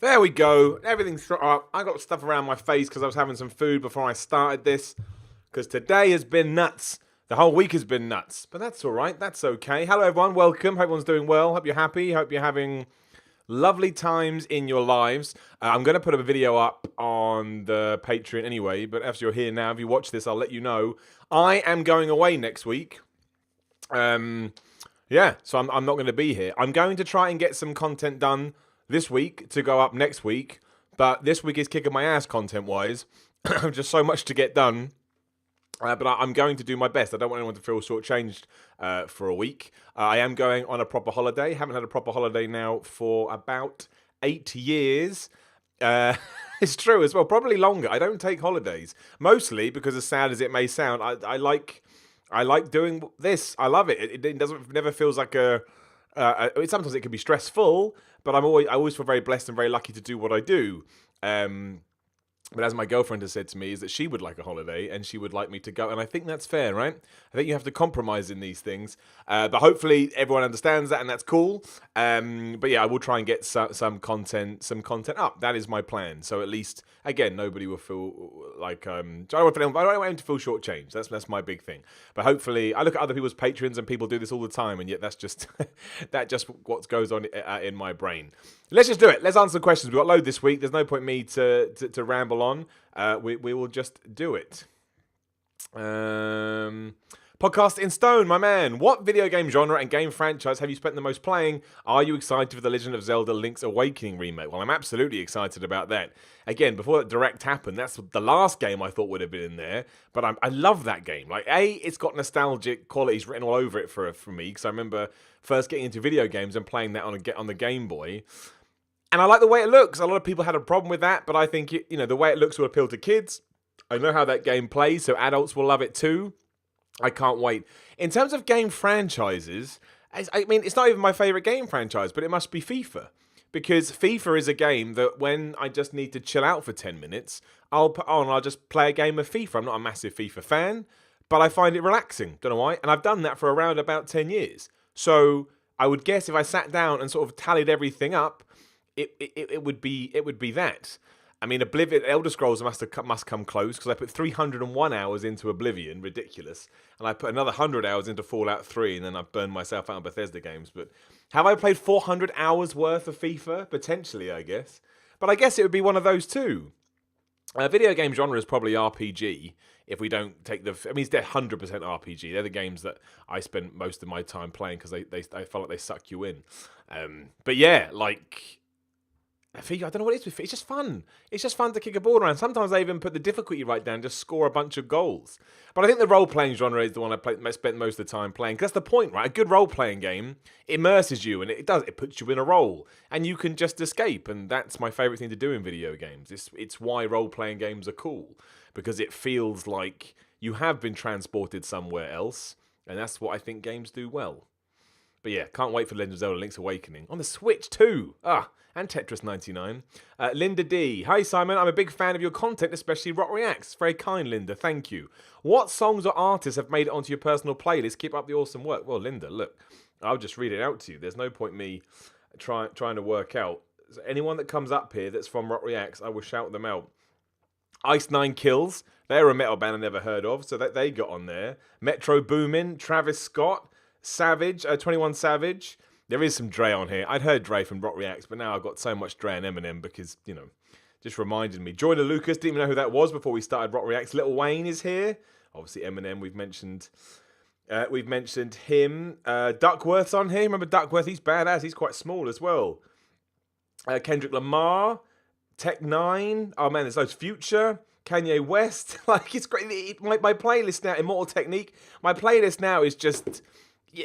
There we go. Everything's shut up. I got stuff around my face because I was having some food before I started this. Because today has been nuts. The whole week has been nuts. But that's all right. That's okay. Hello, everyone. Welcome. Hope everyone's doing well. Hope you're happy. Hope you're having lovely times in your lives. I'm going to put a video up on the Patreon anyway. But as you're here now, if you watch this, I'll let you know. I am going away next week. Yeah, so I'm not going to be here. I'm going to try and get some content done this week to go up next week, but this week is kicking my ass content-wise. Just so much to get done. But I'm going to do my best. I don't want anyone to feel shortchanged for a week. I am going on a proper holiday. Haven't had a proper holiday now for about 8 years. It's true as well. Probably longer. I don't take holidays. Mostly because, as sad as it may sound, I like doing this. I love it. It doesn't never feels like a. Sometimes it can be stressful, but I always feel very blessed and very lucky to do what I do. But as my girlfriend has said to me, is that she would like a holiday and she would like me to go, and I think that's fair, right? I think you have to compromise in these things, but hopefully everyone understands that, and that's cool. But yeah, I will try and get some content up. That is my plan. So at least, again, nobody will feel like I don't want them to feel shortchanged. That's my big thing. But hopefully, I look at other people's patrons, and people do this all the time, and yet that's just what goes on in my brain. Let's just do it. Let's answer the questions. We've got a load this week. There's no point me to ramble on. We will just do it. Podcast in Stone, my man. What video game genre and game franchise have you spent the most playing? Are you excited for the Legend of Zelda Link's Awakening remake? Well, I'm absolutely excited about that. Again, before that Direct happened, that's the last game I thought would have been in there. But I love that game. Like, it's got nostalgic qualities written all over it for me. Because I remember first getting into video games and playing that on the Game Boy. And I like the way it looks. A lot of people had a problem with that, but I think the way it looks will appeal to kids. I know how that game plays, so adults will love it too. I can't wait. In terms of game franchises, I mean, it's not even my favourite game franchise, but it must be FIFA. Because FIFA is a game that when I just need to chill out for 10 minutes, I'll put on and I'll just play a game of FIFA. I'm not a massive FIFA fan, but I find it relaxing. Don't know why. And I've done that for around about 10 years. So I would guess if I sat down and sort of tallied everything up, it would be that. I mean, Oblivion, Elder Scrolls must come close because I put 301 hours into Oblivion, ridiculous, and I put another 100 hours into Fallout 3, and then I've burned myself out on Bethesda games. But have I played 400 hours worth of FIFA? Potentially, I guess. But I guess it would be one of those too. Video game genre is probably RPG. If we don't take it's 100% RPG. They're the games that I spend most of my time playing because I feel like they suck you in. But yeah, like. I don't know what it is with FIFA. It's just fun. It's just fun to kick a ball around. Sometimes I even put the difficulty right down, just score a bunch of goals. But I think the role-playing genre is the one I spent most of the time playing. Because that's the point, right? A good role-playing game immerses you, and it puts you in a role. And you can just escape, and that's my favourite thing to do in video games. It's why role-playing games are cool. Because it feels like you have been transported somewhere else, and that's what I think games do well. But yeah, can't wait for Legend of Zelda Link's Awakening. On the Switch too. And Tetris 99. Linda D. Hi Simon, I'm a big fan of your content, especially Rock Reacts. Very kind, Linda, thank you. What songs or artists have made it onto your personal playlist? Keep up the awesome work. Well, Linda, look, I'll just read it out to you. There's no point me trying to work out. So anyone that comes up here that's from Rock Reacts, I will shout them out. Ice Nine Kills, they're a metal band I never heard of, so that they got on there. Metro Boomin, Travis Scott, Savage, 21 Savage. There is some Dre on here. I'd heard Dre from Rock Reacts, but now I've got so much Dre and Eminem because, just reminded me. Joyner Lucas, didn't even know who that was before we started Rock Reacts. Lil Wayne is here. Obviously Eminem, we've mentioned him. Duckworth's on here. Remember Duckworth? He's badass. He's quite small as well. Kendrick Lamar, Tech Nine. Oh man, there's loads. Future, Kanye West. Like, it's great. My playlist now, Immortal Technique. My playlist now is just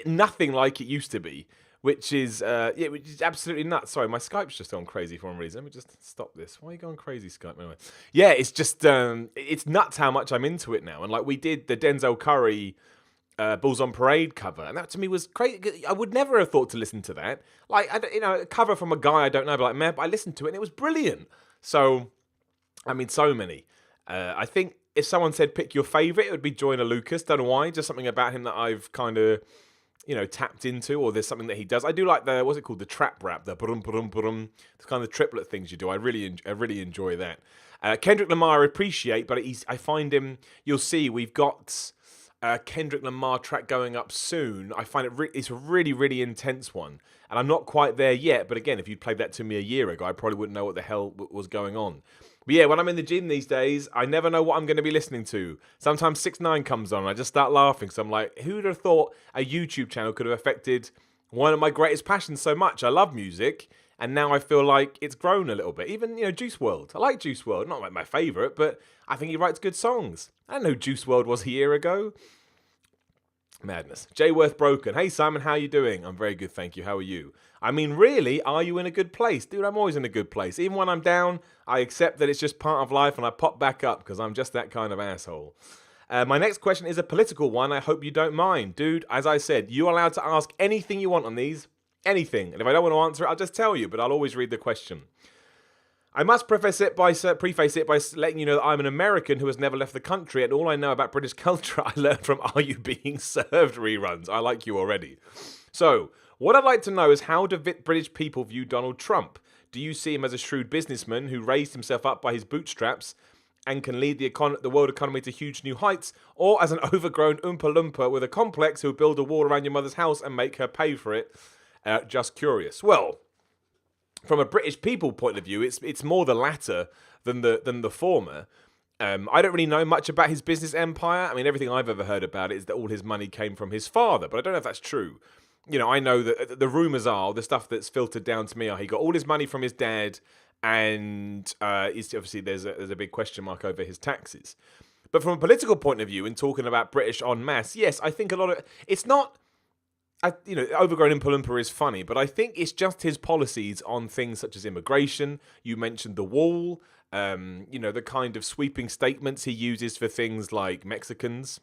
nothing like it used to be. Which is absolutely nuts. Sorry, my Skype's just gone crazy for one reason. Let me just stop this. Why are you going crazy, Skype? Anyway, yeah, it's just it's nuts how much I'm into it now. And like we did the Denzel Curry Bulls on Parade cover, and that to me was crazy. I would never have thought to listen to that. Like a cover from a guy I don't know, but like man, but I listened to it and it was brilliant. So, I mean, so many. I think if someone said pick your favorite, it would be Joyner Lucas. Don't know why. Just something about him that I've kind of tapped into, or there's something that he does. I do like what's it called, the trap rap, the brum brum brum, the kind of triplet things you do. I really enjoy that. Kendrick Lamar I appreciate, but I find him. You'll see we've got a Kendrick Lamar track going up soon. I find it's a really intense one, and I'm not quite there yet. But again, if you'd played that to me a year ago, I probably wouldn't know what the hell was going on. But yeah, when I'm in the gym these days, I never know what I'm going to be listening to. Sometimes 6ix9ine comes on and I just start laughing. So I'm like, who'd have thought a YouTube channel could have affected one of my greatest passions so much? I love music, and now I feel like it's grown a little bit. Even, Juice WRLD. I like Juice WRLD. Not like my favourite, but I think he writes good songs. I didn't know who Juice WRLD was a year ago. Madness. Jayworth Broken. Hey Simon, how you doing? I'm very good, thank you. How are you? I mean, really, are you in a good place? Dude, I'm always in a good place. Even when I'm down, I accept that it's just part of life and I pop back up because I'm just that kind of asshole. My next question is a political one. I hope you don't mind. Dude, as I said, you're allowed to ask anything you want on these. Anything. And if I don't want to answer it, I'll just tell you, but I'll always read the question. I must preface it by letting you know that I'm an American who has never left the country, and all I know about British culture I learned from Are You Being Served reruns. I like you already. So, what I'd like to know is, how do British people view Donald Trump? Do you see him as a shrewd businessman who raised himself up by his bootstraps and can lead the world economy to huge new heights, or as an overgrown Oompa Loompa with a complex who will build a wall around your mother's house and make her pay for it? Just curious. Well, from a British people point of view, it's more the latter than the former. I don't really know much about his business empire. I mean, everything I've ever heard about it is that all his money came from his father, but I don't know if that's true. I know that the rumours are, the stuff that's filtered down to me are, he got all his money from his dad, and obviously there's a big question mark over his taxes. But from a political point of view, in talking about British en masse, yes, I think a lot of it's not. Overgrown Oompa Loompa is funny, but I think it's just his policies on things such as immigration. You mentioned the wall, the kind of sweeping statements he uses for things like Mexicans.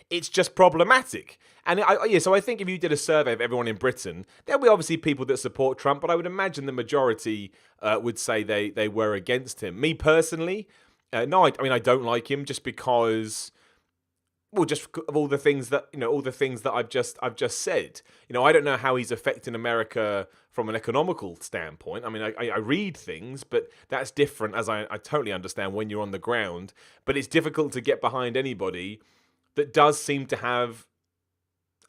It's just problematic. And so I think if you did a survey of everyone in Britain, there'll be obviously people that support Trump, but I would imagine the majority would say they were against him. Me personally, no, I don't like him just because. Well, just of all the things that I've just said. I don't know how he's affecting America from an economical standpoint. I mean, I read things, but that's different, as I totally understand when you're on the ground. But it's difficult to get behind anybody that does seem to have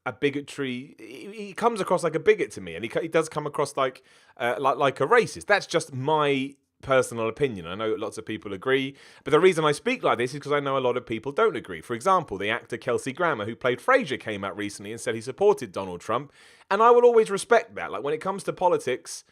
a bigotry. He comes across like a bigot to me, and he does come across like a racist. That's just my personal opinion. I know lots of people agree, but the reason I speak like this is because I know a lot of people don't agree. For example, the actor Kelsey Grammer, who played Frasier, came out recently and said he supported Donald Trump, and I will always respect that. Like, when it comes to politics,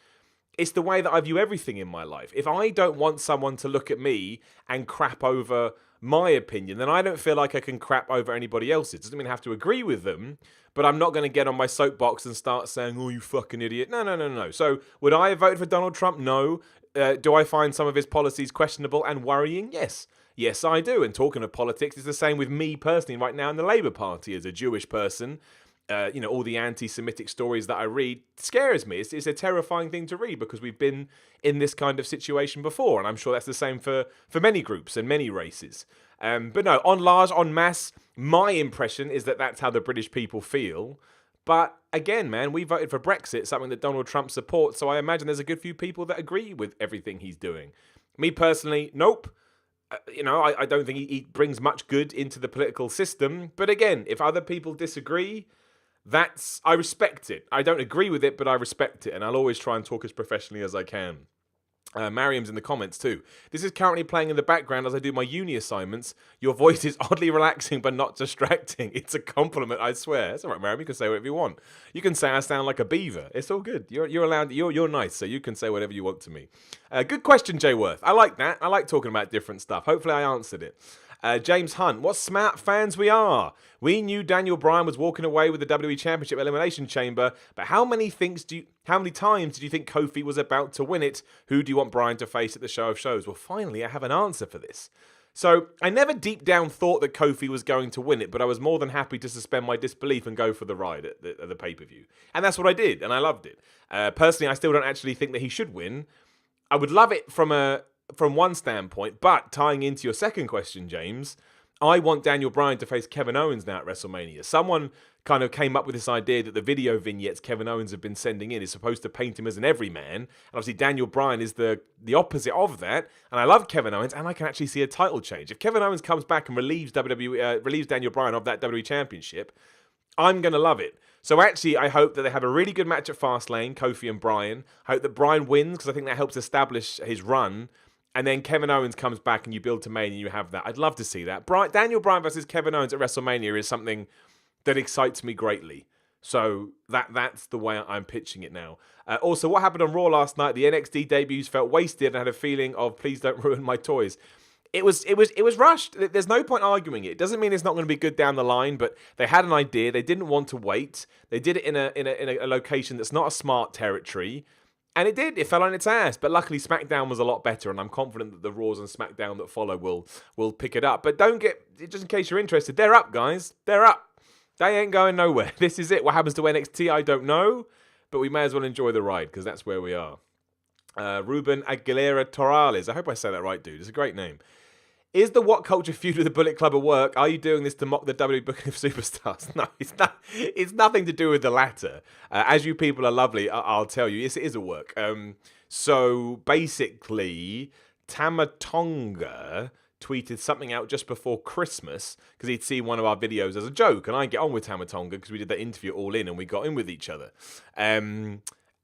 it's the way that I view everything in my life. If I don't want someone to look at me and crap over my opinion, then I don't feel like I can crap over anybody else's. Doesn't mean I have to agree with them, but I'm not going to get on my soapbox and start saying, oh, you fucking idiot. No. So, would I have voted for Donald Trump? No. Do I find some of his policies questionable and worrying? Yes. Yes, I do. And talking of politics, it's the same with me personally right now in the Labour Party as a Jewish person. All the anti-Semitic stories that I read scares me. It's a terrifying thing to read because we've been in this kind of situation before. And I'm sure that's the same for many groups and many races. But no, en masse, my impression is that that's how the British people feel. But again, man, we voted for Brexit, something that Donald Trump supports, so I imagine there's a good few people that agree with everything he's doing. Me personally, nope. I don't think he brings much good into the political system. But again, if other people disagree, I respect it. I don't agree with it, but I respect it, and I'll always try and talk as professionally as I can. Mariam's in the comments too. This is currently playing in the background as I do my uni assignments. Your voice is oddly relaxing but not distracting. It's a compliment, I swear. It's all right, Mariam. You can say whatever you want. You can say I sound like a beaver. It's all good. You're allowed. You're nice, so you can say whatever you want to me. Good question, Jayworth. I like that. I like talking about different stuff. Hopefully, I answered it. James Hunt, what smart fans we are. We knew Daniel Bryan was walking away with the WWE Championship Elimination Chamber, but how many times did you think Kofi was about to win it? Who do you want Bryan to face at the Show of Shows? Well, finally, I have an answer for this. So, I never deep down thought that Kofi was going to win it, but I was more than happy to suspend my disbelief and go for the ride at the pay-per-view. And that's what I did, and I loved it. Personally, I still don't actually think that he should win. I would love it from one standpoint, but tying into your second question, James, I want Daniel Bryan to face Kevin Owens now at WrestleMania. Someone kind of came up with this idea that the video vignettes Kevin Owens have been sending in is supposed to paint him as an everyman. And obviously Daniel Bryan is the opposite of that. And I love Kevin Owens, and I can actually see a title change. If Kevin Owens comes back and relieves Daniel Bryan of that WWE Championship, I'm going to love it. So actually, I hope that they have a really good match at Fastlane, Kofi and Bryan. I hope that Bryan wins, because I think that helps establish his run. And then Kevin Owens comes back and you build to Mania and you have that. I'd love to see that. Daniel Bryan versus Kevin Owens at WrestleMania is something that excites me greatly. So that's the way I'm pitching it now. Also, what happened on Raw last night? The NXT debuts felt wasted, and I had a feeling of please don't ruin my toys. It was rushed. There's no point arguing it. It doesn't mean it's not going to be good down the line, but they had an idea. They didn't want to wait. They did it in a location that's not a smart territory. And it did. It fell on its ass. But luckily, SmackDown was a lot better, and I'm confident that the Raws and SmackDown that follow will pick it up. But just in case you're interested, they're up, guys. They're up. They ain't going nowhere. This is it. What happens to NXT, I don't know. But we may as well enjoy the ride, because that's where we are. Ruben Aguilera Torales. I hope I say that right, dude. It's a great name. Is the What Culture feud with the Bullet Club a work? Are you doing this to mock the WWE booking of superstars? No, it's not. It's nothing to do with the latter. As you people are lovely, I'll tell you, yes, it is a work. So basically, Tamatonga tweeted something out just before Christmas because he'd seen one of our videos as a joke, and I get on with Tamatonga because we did that interview All In and we got in with each other.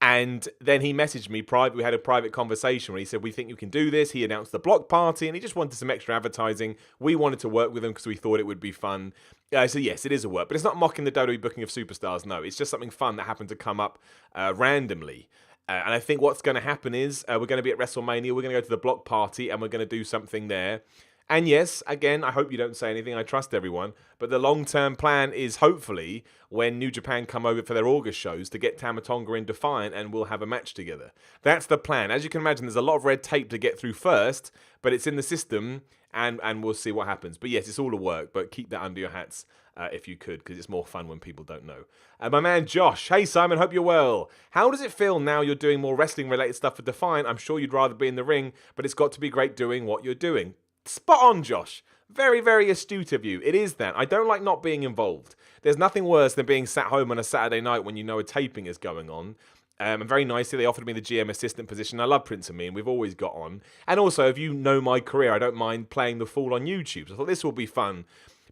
And then he messaged me private. We had a private conversation where he said, we think you can do this. He announced the block party and he just wanted some extra advertising. We wanted to work with him because we thought it would be fun. So yes, it is a work, but it's not mocking the WWE booking of superstars. No, it's just something fun that happened to come up randomly. And I think what's going to happen is we're going to be at WrestleMania. We're going to go to the block party and we're going to do something there. And yes, again, I hope you don't say anything. I trust everyone. But the long-term plan is hopefully when New Japan come over for their August shows to get Tamatonga in Defiant and we'll have a match together. That's the plan. As you can imagine, there's a lot of red tape to get through first, but it's in the system and we'll see what happens. But yes, it's all a work, but keep that under your hats if you could, because it's more fun when people don't know. My man Josh. Hey, Simon, hope you're well. How does it feel now you're doing more wrestling-related stuff for Defiant? I'm sure you'd rather be in the ring, but it's got to be great doing what you're doing. Spot on, Josh. Very, very astute of you. It is that. I don't like not being involved. There's nothing worse than being sat home on a Saturday night when you know a taping is going on. And very nicely, they offered me the GM assistant position. I love Prince and me, and we've always got on. And also, if you know my career, I don't mind playing the fool on YouTube. So I thought this will be fun.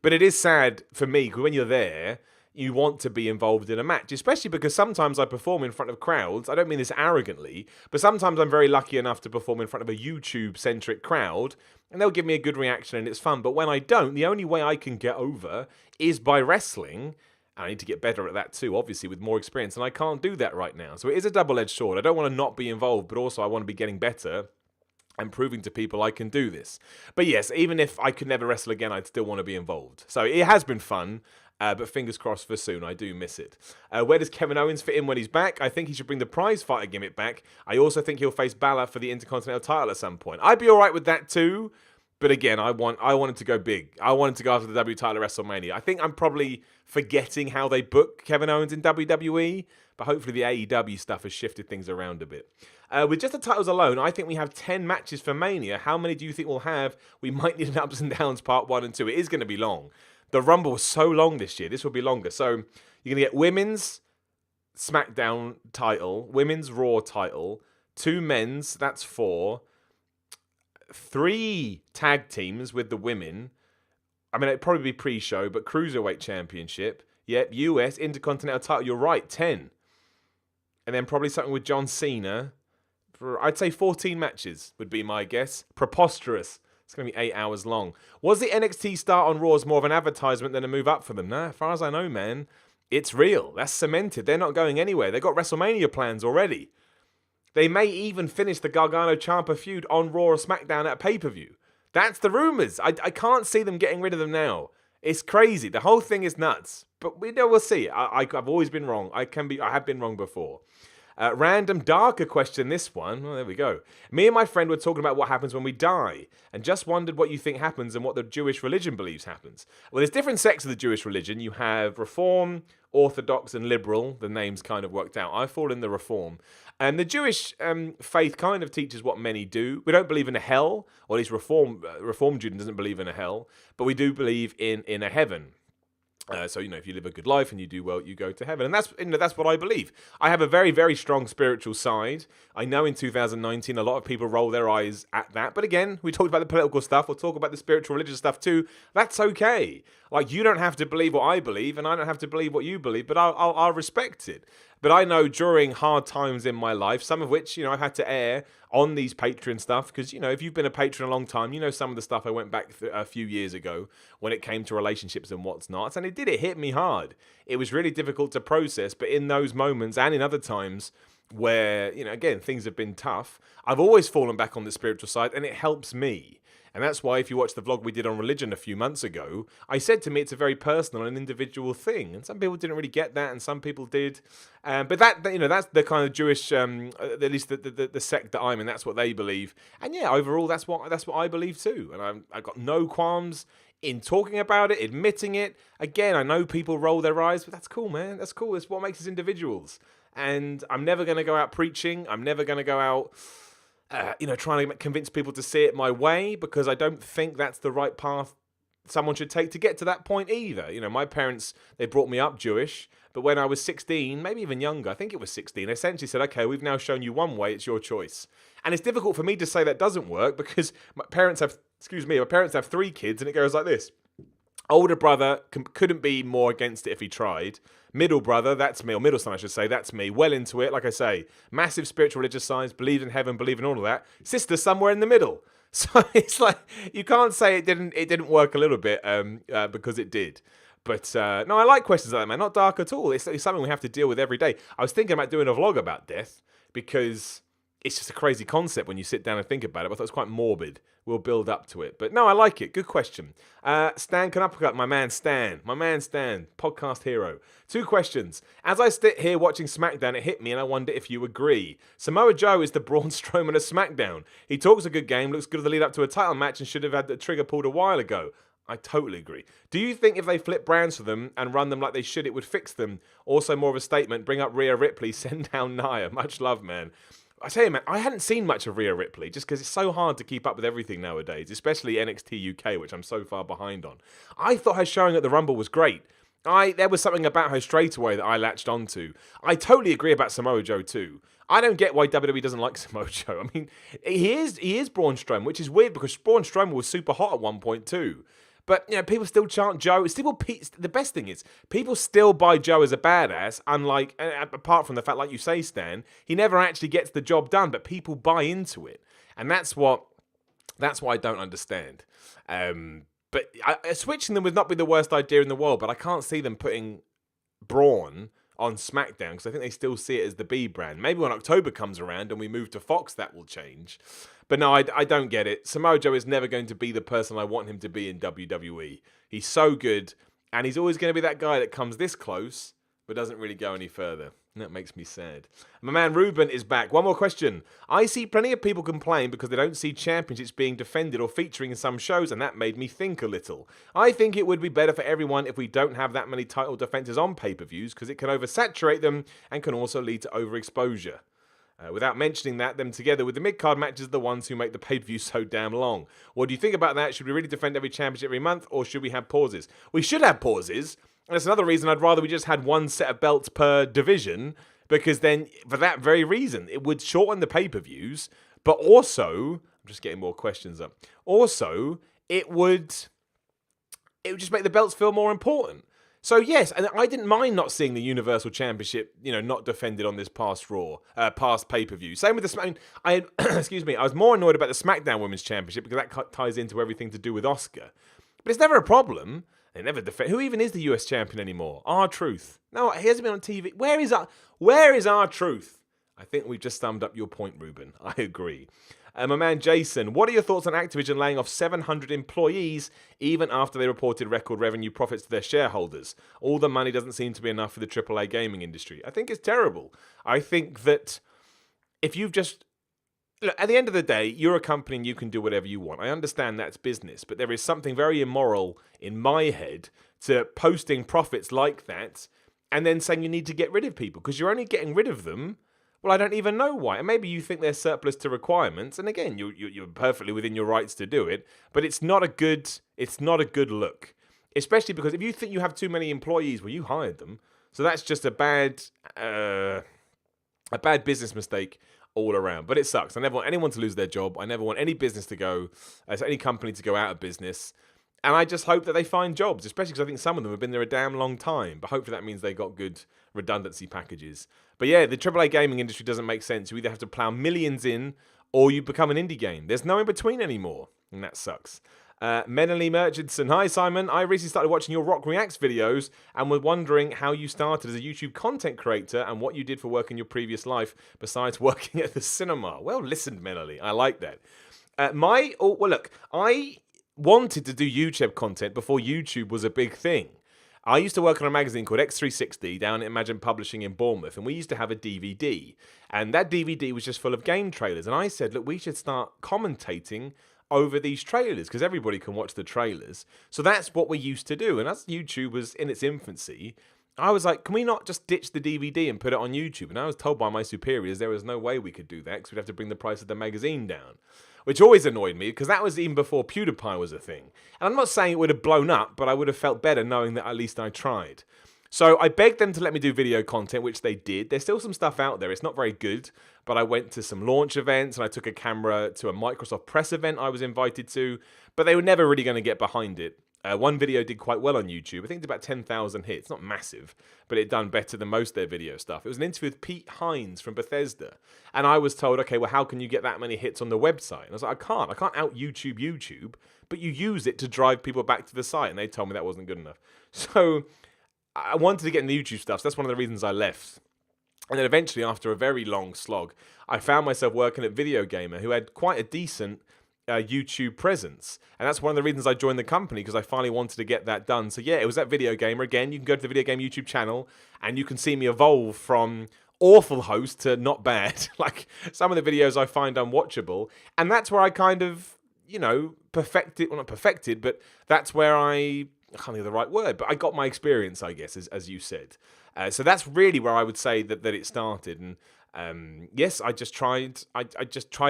But it is sad for me, because when you're there, you want to be involved in a match, especially because sometimes I perform in front of crowds. I don't mean this arrogantly, but sometimes I'm very lucky enough to perform in front of a YouTube-centric crowd, and they'll give me a good reaction and it's fun. But when I don't, the only way I can get over is by wrestling. I need to get better at that too, obviously, with more experience, and I can't do that right now. So it is a double-edged sword. I don't want to not be involved, but also I want to be getting better and proving to people I can do this. But yes, even if I could never wrestle again, I'd still want to be involved. So it has been fun. But fingers crossed for soon. I do miss it. Where does Kevin Owens fit in when he's back? I think he should bring the prize fighter gimmick back. I also think he'll face Balor for the Intercontinental title at some point. I'd be all right with that too. But again, I wanted to go big. I wanted to go after the W title at WrestleMania. I think I'm probably forgetting how they book Kevin Owens in WWE. But hopefully the AEW stuff has shifted things around a bit. With just the titles alone, I think we have 10 matches for Mania. How many do you think we'll have? We might need an ups and downs part 1 and 2. It is going to be long. The Rumble was so long this year. This will be longer. So you're going to get women's SmackDown title, women's Raw title, 2 men's, that's 4, 3 tag teams with the women. I mean, it'd probably be pre-show, but Cruiserweight Championship. Yep, US Intercontinental title. You're right, 10. And then probably something with John Cena. I'd say 14 matches would be my guess. Preposterous. It's going to be 8 hours long. Was the NXT start on Raw more of an advertisement than a move up for them? Nah, as far as I know, man, it's real. That's cemented. They're not going anywhere. They've got WrestleMania plans already. They may even finish the Gargano-Ciampa feud on Raw or SmackDown at a pay-per-view. That's the rumors. I can't see them getting rid of them now. It's crazy. The whole thing is nuts. But we'll see. I've always been wrong. I have been wrong before. Random darker question, this one. Oh, there we go. Me and my friend were talking about what happens when we die and just wondered what you think happens and what the Jewish religion believes happens. Well, there's different sects of the Jewish religion. You have Reform, Orthodox, and Liberal. The names kind of worked out. I fall in the Reform. And the Jewish faith kind of teaches what many do. We don't believe in a hell, or at least Reform Judaism doesn't believe in a hell, but we do believe in a heaven. So, if you live a good life and you do well, you go to heaven. And that's what I believe. I have a very, very strong spiritual side. I know in 2019, a lot of people roll their eyes at that. But again, we talked about the political stuff. We'll talk about the spiritual, religious stuff too. That's okay. Like, you don't have to believe what I believe, and I don't have to believe what you believe, but I'll respect it. But I know during hard times in my life, some of which, I've had to air on these Patreon stuff, because, if you've been a patron a long time, some of the stuff I went back a few years ago when it came to relationships and what's not. And it hit me hard. It was really difficult to process, but in those moments and in other times where, again, things have been tough, I've always fallen back on the spiritual side, and it helps me. And that's why if you watch the vlog we did on religion a few months ago, I said to me it's a very personal and individual thing. And some people didn't really get that, and some people did. But that's the kind of Jewish, at least the sect that I'm in. That's what they believe. And yeah, overall, that's what I believe too. And I've got no qualms in talking about it, admitting it. Again, I know people roll their eyes, but that's cool, man. That's cool. That's what makes us individuals. And I'm never going to go out preaching. I'm never going to go out trying to convince people to see it my way, because I don't think that's the right path someone should take to get to that point either. My parents, they brought me up Jewish, but when I was 16, maybe even younger, I think it was 16, they essentially said, okay, we've now shown you one way, it's your choice. And it's difficult for me to say that doesn't work, because my parents have 3 kids, and it goes like this. Older brother couldn't be more against it if he tried. Middle brother, that's me, or middle son, I should say, that's me. Well into it, like I say. Massive spiritual religious science, believe in heaven, believe in all of that. Sister somewhere in the middle. So it's like, you can't say it didn't work a little bit, because it did. But no, I like questions like that, man. Not dark at all. It's something we have to deal with every day. I was thinking about doing a vlog about death, because it's just a crazy concept when you sit down and think about it. But I thought it was quite morbid. We'll build up to it. But no, I like it. Good question. Stan Knuppelgut, my man Stan, podcast hero. 2 questions. As I sit here watching SmackDown, it hit me, and I wonder if you agree. Samoa Joe is the Braun Strowman of SmackDown. He talks a good game, looks good at the lead up to a title match, and should have had the trigger pulled a while ago. I totally agree. Do you think if they flip brands for them and run them like they should, it would fix them? Also, more of a statement, bring up Rhea Ripley, send down Nia. Much love, man. I tell you, man, I hadn't seen much of Rhea Ripley just because it's so hard to keep up with everything nowadays, especially NXT UK, which I'm so far behind on. I thought her showing at the Rumble was great. There was something about her straight away that I latched onto. I totally agree about Samoa Joe too. I don't get why WWE doesn't like Samoa Joe. I mean, he is Braun Strowman, which is weird because Braun Strowman was super hot at one point too. But, people still chant Joe. The best thing is, people still buy Joe as a badass, unlike, apart from the fact, like you say, Stan, he never actually gets the job done, but people buy into it. And that's what I don't understand. But switching them would not be the worst idea in the world, but I can't see them putting Braun on SmackDown, because I think they still see it as the B brand. Maybe when October comes around and we move to Fox, that will change. But no, I don't get it. Samoa Joe is never going to be the person I want him to be in WWE. He's so good, and he's always going to be that guy that comes this close, but doesn't really go any further. And that makes me sad. My man Ruben is back. One more question. I see plenty of people complain because they don't see championships being defended or featuring in some shows, and that made me think a little. I think it would be better for everyone if we don't have that many title defenses on pay-per-views, because it can oversaturate them and can also lead to overexposure. Without mentioning that, them together with the mid-card matches are the ones who make the pay-per-view so damn long. What do you think about that? Should we really defend every championship every month, or should we have pauses? We should have pauses, and that's another reason I'd rather we just had one set of belts per division, because then, for that very reason, it would shorten the pay-per-views, but also, I'm just getting more questions up, also, it would just make the belts feel more important. So yes, and I didn't mind not seeing the Universal Championship, not defended on this past pay-per-view. Same with the excuse me, I was more annoyed about the SmackDown Women's Championship because that ties into everything to do with Asuka. But it's never a problem. They never defend. Who even is the US champion anymore? R-Truth. No, he hasn't been on TV. Where is R-Truth? I think we've just summed up your point, Ruben. I agree. My man Jason, what are your thoughts on Activision laying off 700 employees even after they reported record revenue profits to their shareholders? All the money doesn't seem to be enough for the AAA gaming industry. I think it's terrible. I think that if you've just... Look, at the end of the day, you're a company and you can do whatever you want. I understand that's business, but there is something very immoral in my head to posting profits like that and then saying you need to get rid of people because you're only getting rid of them. Well, I don't even know why. And maybe you think they're surplus to requirements, and again, you're perfectly within your rights to do it. But it's not a good look. Especially because if you think you have too many employees, well, you hired them. So that's just a bad business mistake all around. But it sucks. I never want anyone to lose their job. I never want any business to go, any company to go out of business. And I just hope that they find jobs, especially because I think some of them have been there a damn long time. But hopefully that means they got good redundancy packages. But yeah, the AAA gaming industry doesn't make sense. You either have to plow millions in or you become an indie game. There's no in between anymore. And that sucks. Menely Murchison. Hi, Simon. I recently started watching your Rock Reacts videos and was wondering how you started as a YouTube content creator and what you did for work in your previous life besides working at the cinema. Well listened, Menely. I like that. Look, I wanted to do YouTube content before YouTube was a big thing. I used to work on a magazine called X360 down at Imagine Publishing in Bournemouth, and we used to have a DVD. And that DVD was just full of game trailers. And I said, look, we should start commentating over these trailers because everybody can watch the trailers. So that's what we used to do. And as YouTube was in its infancy, I was like, can we not just ditch the DVD and put it on YouTube? And I was told by my superiors there was no way we could do that because we'd have to bring the price of the magazine down, which always annoyed me because that was even before PewDiePie was a thing. And I'm not saying it would have blown up, but I would have felt better knowing that at least I tried. So I begged them to let me do video content, which they did. There's still some stuff out there. It's not very good, but I went to some launch events and I took a camera to a Microsoft press event I was invited to, but they were never really going to get behind it. One video did quite well on YouTube. I think it's about 10,000 hits. Not massive, but it done better than most of their video stuff. It was an interview with Pete Hines from Bethesda. And I was told, okay, well, how can you get that many hits on the website? And I was like, I can't out YouTube, but you use it to drive people back to the site. And they told me that wasn't good enough. So I wanted to get into YouTube stuff. So that's one of the reasons I left. And then eventually, after a very long slog, I found myself working at Video Gamer, who had quite a decent YouTube presence. And that's one of the reasons I joined the company, because I finally wanted to get that done. So yeah, it was at Video Gamer. Again, you can go to the Video Game YouTube channel and you can see me evolve from awful host to not bad. Like some of the videos I find unwatchable. And that's where I kind of, perfected, well, not perfected, but that's where I can't think of the right word, but I got my experience, I guess, as you said. So that's really where I would say that it started. And yes, I just tried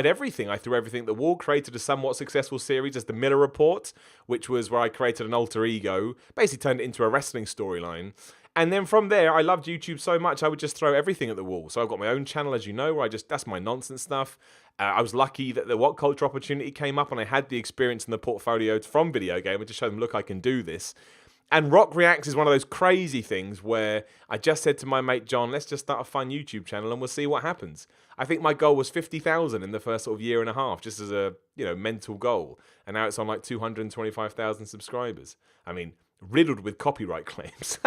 everything. I threw everything at the wall, created a somewhat successful series as The Miller Report, which was where I created an alter ego, basically turned it into a wrestling storyline. And then from there, I loved YouTube so much, I would just throw everything at the wall. So I've got my own channel, as you know, where that's my nonsense stuff. I was lucky that the What Culture opportunity came up and I had the experience in the portfolio from Video Gamer to show them, look, I can do this. And Rock Reacts is one of those crazy things where I just said to my mate John, let's just start a fun YouTube channel and we'll see what happens. I think my goal was 50,000 in the first sort of year and a half, just as a mental goal. And now it's on like 225,000 subscribers. I mean, riddled with copyright claims.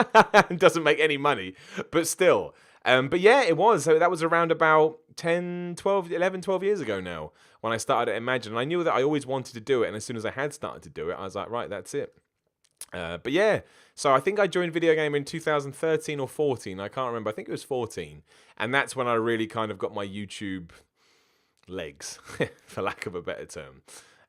Doesn't make any money, but still. But yeah, it was. So that was around about 11, 12 years ago now when I started at Imagine. And I knew that I always wanted to do it. And as soon as I had started to do it, I was like, right, that's it. But yeah, so I think I joined Video Gamer in 2013 or 14. I can't remember. I think it was 14. And that's when I really kind of got my YouTube legs, for lack of a better term.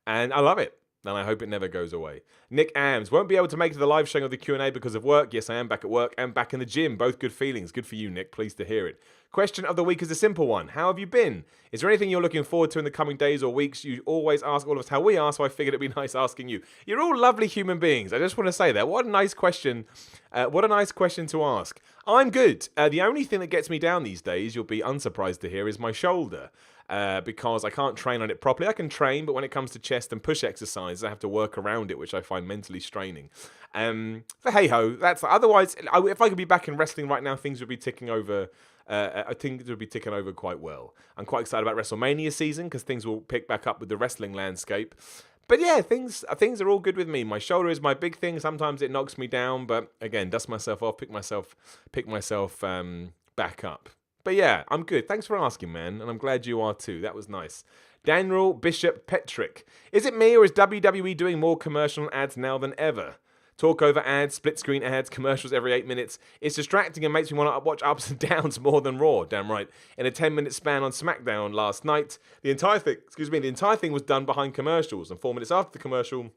And I love it. And I hope it never goes away. Nick Ams, won't be able to make it to the live showing of the Q&A because of work. Yes, I am back at work and back in the gym. Both good feelings. Good for you, Nick. Pleased to hear it. Question of the week is a simple one. How have you been? Is there anything you're looking forward to in the coming days or weeks? You always ask all of us how we are, so I figured it'd be nice asking you. You're all lovely human beings. I just want to say that. What a nice question. What a nice question to ask. I'm good. The only thing that gets me down these days, you'll be unsurprised to hear, is my shoulder. Because I can't train on it properly. I can train, but when it comes to chest and push exercises, I have to work around it, which I find mentally straining. But hey-ho, that's otherwise, if I could be back in wrestling right now, things would be ticking over. I think it would be ticking over quite well. I'm quite excited about WrestleMania season because things will pick back up with the wrestling landscape. But yeah, things are all good with me. My shoulder is my big thing. Sometimes it knocks me down, but again, dust myself off, pick myself back up. But yeah, I'm good. Thanks for asking, man. And I'm glad you are too. That was nice. Daniel Bishop Petrick. Is it me or is WWE doing more commercial ads now than ever? Talk over ads, split screen ads, commercials every 8 minutes. It's distracting and makes me want to watch ups and downs more than Raw. Damn right. In a 10-minute span on SmackDown last night, the entire thing was done behind commercials. And 4 minutes after the commercial,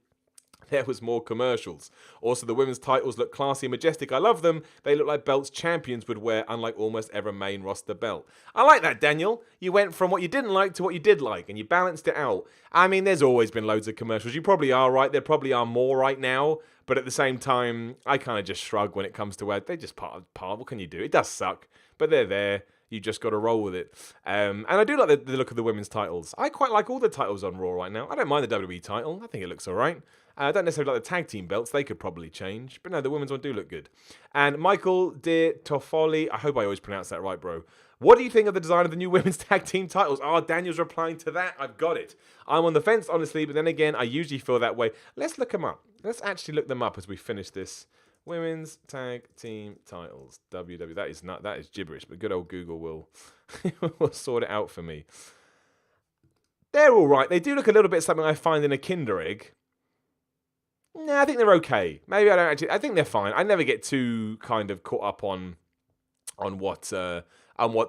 There was more commercials. Also, the women's titles look classy and majestic. I love them. They look like belts champions would wear, unlike almost every main roster belt. I like that, Daniel. You went from what you didn't like to what you did like, and you balanced it out. I mean, there's always been loads of commercials. You probably are right. There probably are more right now. But at the same time, I kind of just shrug when it comes to where they're just part. What can you do? It does suck, but they're there. You just got to roll with it. And I do like the look of the women's titles. I quite like all the titles on Raw right now. I don't mind the WWE title. I think it looks all right. I don't necessarily like the tag team belts. They could probably change. But no, the women's one do look good. And Michael De Toffoli, I hope I always pronounce that right, bro. What do you think of the design of the new women's tag team titles? Oh, Daniel's replying to that. I've got it. I'm on the fence, honestly. But then again, I usually feel that way. Let's look them up. Let's actually look them up as we finish this. Women's tag team titles. WWE. That is gibberish. But good old Google will, will sort it out for me. They're all right. They do look a little bit something I find in a Kinder Egg. Nah, I think they're okay. Maybe I don't actually. I think they're fine. I never get too kind of caught up on what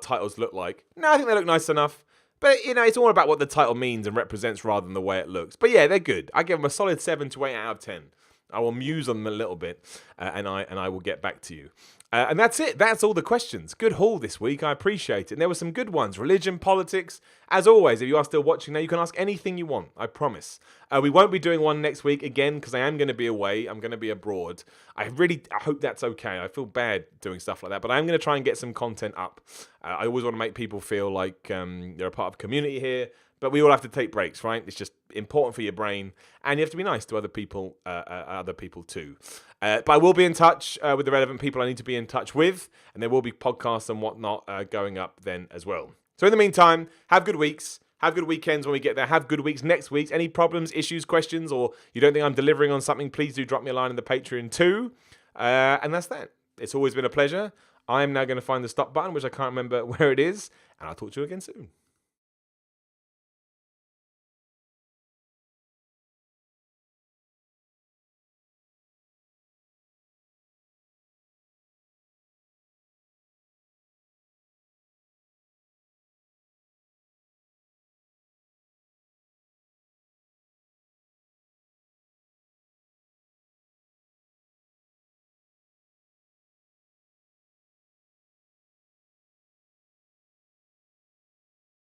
titles look like. No, I think they look nice enough. But you know, it's all about what the title means and represents rather than the way it looks. But yeah, they're good. I give them a solid 7 to 8 out of 10. I will muse on them a little bit, and I will get back to you. And that's it. That's all the questions. Good haul this week. I appreciate it. And there were some good ones. Religion, politics. As always, if you are still watching now, you can ask anything you want. I promise. We won't be doing one next week again because I am going to be away. I'm going to be abroad. I hope that's okay. I feel bad doing stuff like that, but I'm going to try and get some content up. I always want to make people feel like they're a part of a community here. But we all have to take breaks, right? It's just important for your brain, and you have to be nice to other people too. But I will be in touch with the relevant people I need to be in touch with, and there will be podcasts and whatnot going up then as well. So in the meantime, have good weeks, have good weekends when we get there, have good weeks next week. Any problems, issues, questions, or you don't think I'm delivering on something, please do drop me a line in the Patreon too. And that's that. It's always been a pleasure. I am now going to find the stop button, which I can't remember where it is, and I'll talk to you again soon.